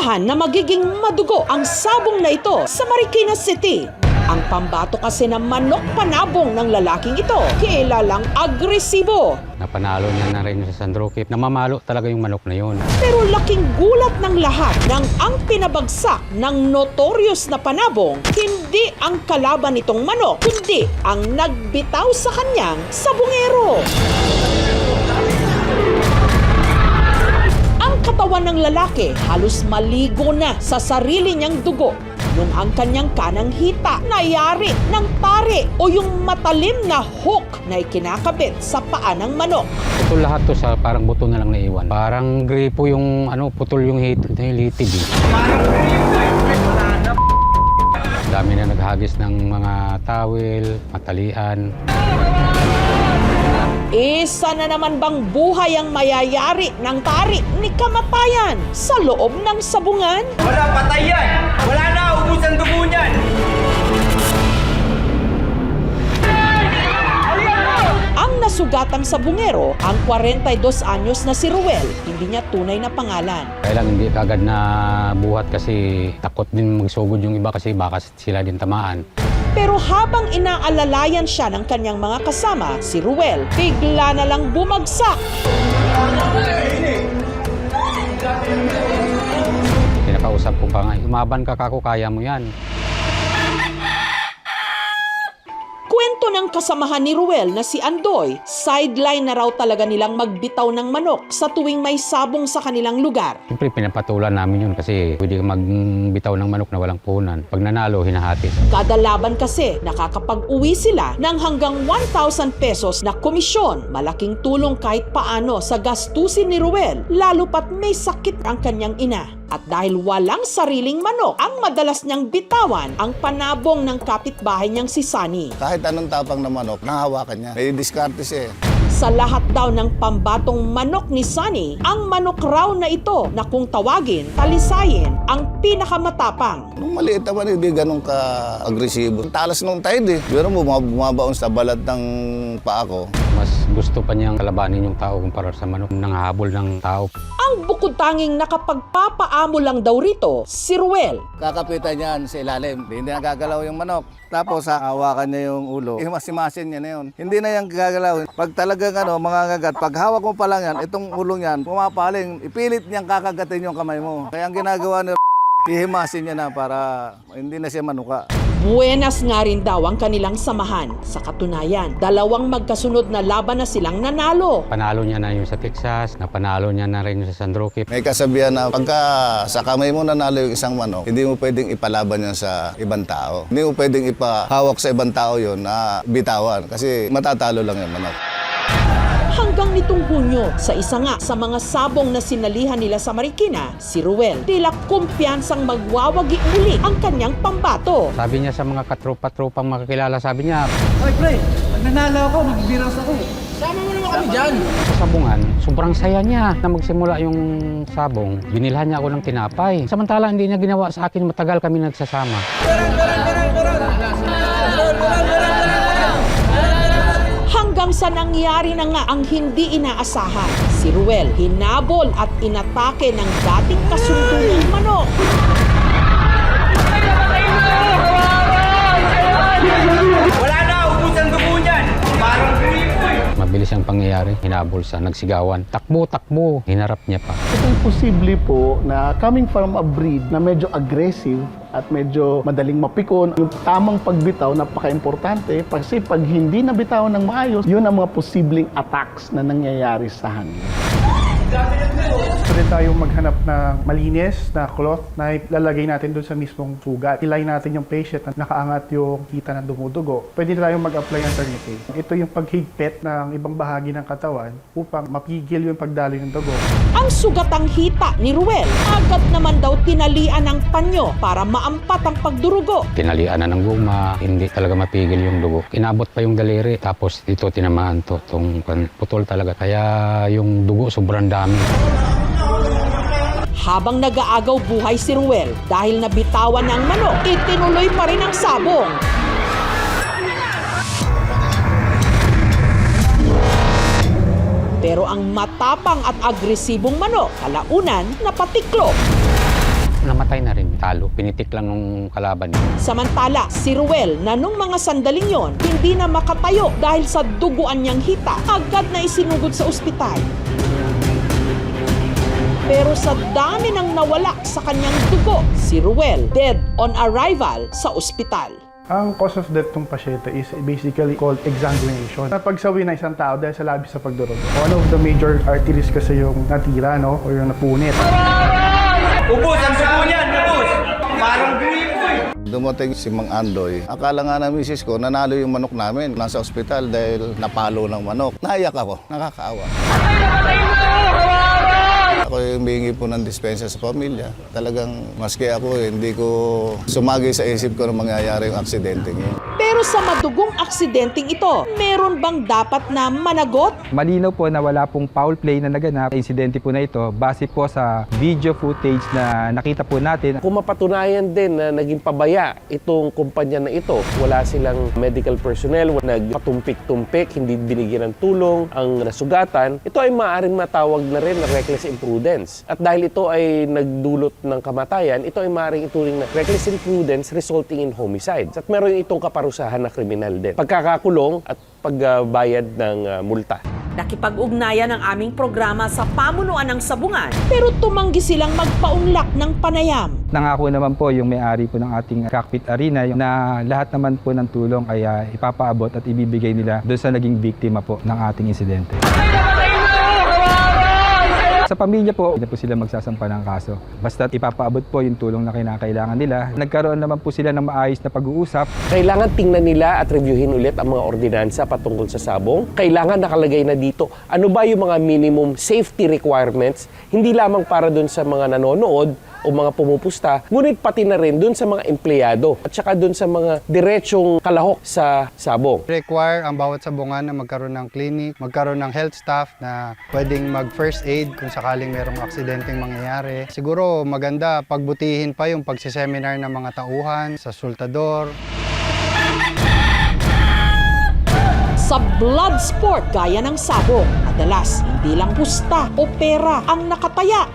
Inaasahan na magiging madugo ang sabong na ito sa Marikina City. Ang pambato kasi ng manok panabong ng lalaking ito, kilalang agresibo. Napanalo niya na rin sa Sandroke. Namamalo talaga yung manok na yun. Pero laking gulat ng lahat nang ang pinabagsak ng notorious na panabong, hindi ang kalaban nitong manok, kundi ang nagbitaw sa kanyang sabungero. Ang katawan ng lalaki halos maligo na sa sarili niyang dugo. Nung ang kanyang kanang hita nayari ng tari o yung matalim na hook na ikinakabit sa paa ng manok. Putol lahat to sa parang buto na lang naiwan. Parang gripo yung putol yung litid eh. Dami na naghagis ng mga tawel, matalian. Isa na naman bang buhay ang mayayari ng tari ni kamatayan sa loob ng sabungan? Wala, patay yan! Wala na, ubus ang dugo niyan! Ang nasugatang sabungero, ang 42 anyos na si Ruel, hindi niya tunay na pangalan. Kaya lang hindi kagad na buhat kasi takot din magsugod yung iba kasi baka sila din tamaan. Pero habang inaalalayan siya ng kanyang mga kasama, si Ruel, bigla na lang bumagsak. Pinakausap ko pa nga, umaban ka kako, kaya mo yan. Kwento ng kasamahan ni Ruel na si Andoy, sideline na raw talaga nilang magbitaw ng manok sa tuwing may sabong sa kanilang lugar. Siyempre pinapatulan namin yun kasi pwede kang magbitaw ng manok na walang puhunan. Pag nanalo, hinahati. Kada laban kasi, nakakapag-uwi sila ng hanggang 1,000 pesos na komisyon. Malaking tulong kahit paano sa gastusin ni Ruel, lalo pat may sakit ang kanyang ina. At dahil walang sariling manok, ang madalas niyang bitawan ang panabong ng kapitbahay niyang si Sunny. Kahit anong tapang na manok, nahawakan niya. May diskarte siya eh. Sa lahat daw ng pambatong manok ni Sunny, ang manok raw na ito na kung tawagin, talisayin, ang pinakamatapang. Nung maliit naman, hindi ganun ka-agresibo. Talas nung tide eh. Pero bumabaon sa balat ng paa ko. Mas gusto pa niyang kalabanin yung tao kumpara sa manok nang habol ng tao. Ang bukod tanging nakapagpapaamo lang daw rito, si Ruel. Kakapitan niyan sa ilalim. Hindi nagagalaw yung manok. Tapos hawakan niya yung ulo. Imasimasin niya na yun. Hindi na yan gagalaw. Pag talagang mga ngagat, pag hawak mo pa lang yan, itong ulo niyan, pumapaling, ipilit niyang kakagatin yung kamay mo. Kaya ang ginagawa ni ihimasin niya na para hindi na siya manuka. Buenas nga rin daw ang kanilang samahan. Sa katunayan, dalawang magkasunod na laban na silang nanalo. Panalo niya na yung sa Texas, napanalo niya na rin yung sa Sandroke. May kasabihan na pagka sa kamay mo nanalo yung isang manok, hindi mo pwedeng ipalaban yan sa ibang tao. Hindi mo pwedeng ipahawak sa ibang tao yon na bitawan kasi matatalo lang yung manok. Hanggang nitong Hunyo, sa isa nga sa mga sabong na sinalihan nila sa Marikina, si Ruel, tila kumpiyansang magwawagi muli ang kanyang pambato. Sabi niya sa mga katropa-tropang makakilala, sabi niya, Oy, pre, pag nanalo ako, magbiras ako. Sama mo naman kami dyan! sa sabungan, sobrang saya niya na magsimula yung sabong. Binilhan niya ako ng tinapay. Samantala, hindi niya ginawa sa akin, matagal kami nagsasama. Hanggang sa nangyari na nga ang hindi inaasahan. Si Ruel hinabol at inatake ng dating kasunduang manok. Wala na, ubus ang dugo niyan! Parang gripo eh! Mabilis ang pangyayari, hinabol sa nagsigawan. Takbo, hinarap niya pa. Itong posible po na coming from a breed na medyo aggressive at medyo madaling mapikon, yung tamang pagbitaw napaka-importante kasi pag hindi nabitaw ng maayos, yun ang mga posibleng attacks na nangyayari sa hangin. Pwede tayong maghanap ng malinis na cloth na ilalagay natin doon sa mismong sugat. Ilay natin yung patient na nakaangat yung kita ng dumudugo. Pwede tayong mag-apply ng tourniquet. Ito yung paghigpit ng ibang bahagi ng katawan upang mapigil yung pagdaloy ng dugo. Ang sugatang hita ni Ruel, agad naman daw tinalian ng panyo para maampat ang pagdurugo. Tinalian na ng guma, hindi talaga mapigil yung dugo. Inabot pa yung daliri, tapos dito tinamaan to, putol talaga. Kaya yung dugo sobrang dami. Habang nag-aagaw buhay si Ruel dahil nabitawan ng manok, itinuloy pa rin ang sabong. Pero ang matapang at agresibong manok, kalaunan napatiklop. Namatay na rin. Talo. Pinitik lang nung kalaban niya. Samantala, si Ruel na nung mga sandaling yon, hindi na makatayo dahil sa duguan niyang hita, agad na isinugod sa ospital. Pero sa dami ng nawala sa kanyang dugo, si Ruel dead on arrival sa ospital. Ang cause of death ng pasyente is basically called exsanguination. Napagsawi na isang tao dahil sa labis sa pagdurugo. One of the major arteries kasi yung natira, no? O yung napunit. Ubus ang dugo niyan, ubus. Parang gripoy. Dumating si Mang Andoy. Akala nga na misis ko, nanalo yung manok namin. Nasa ospital dahil napalo ng manok. Naiyak ako. Nakakaawa. Ako yung humingi po ng dispensa sa pamilya. Talagang maski ako, hindi ko sumagi sa isip ko na mangyayari yung aksidente ngayon. Pero sa madugong aksidenteng ito, meron bang dapat na managot? Malinaw po na wala pong foul play na naganap. Insidente po na ito, base po sa video footage na nakita po natin. Kung mapatunayan din na naging pabaya itong kumpanya na ito, wala silang medical personnel, nagpatumpik-tumpik, hindi binigyan ng tulong ang nasugatan, ito ay maaaring matawag na rin na reckless imprudence. At dahil ito ay nagdulot ng kamatayan, ito ay maaaring ituring na reckless imprudence resulting in homicide. At meron itong kaparusahan na kriminal din. Pagkakakulong at pagbayad ng multa. Nakipag-ugnayan ang aming programa sa pamunuan ng Sabungan, pero tumanggi silang magpaunlak ng panayam. Nangako naman po yung may-ari po ng ating cockpit arena na lahat naman po ng tulong ay ipapaabot at ibibigay nila doon sa naging biktima po ng ating insidente. Sa pamilya po, hindi po sila magsasampa ng kaso. Basta ipapaabot po yung tulong na kinakailangan nila. Nagkaroon naman po sila ng maayos na pag-uusap. Kailangan tingnan nila at reviewin ulit ang mga ordinansa patungkol sa sabong. Kailangan nakalagay na dito ano ba yung mga minimum safety requirements, hindi lamang para dun sa mga nanonood o mga pumupusta, ngunit pati na rin dun sa mga empleyado at saka dun sa mga diretsong kalahok sa sabong. Require ang bawat sabungan na magkaroon ng clinic, magkaroon ng health staff na pwedeng mag-first aid kung sakaling merong aksidenteng mangyayari. Siguro maganda pagbutihin pa yung pagsiseminar ng mga tauhan sa sultador. Sa blood sport gaya ng sabong, madalas hindi lang pusta o pera ang nakataya.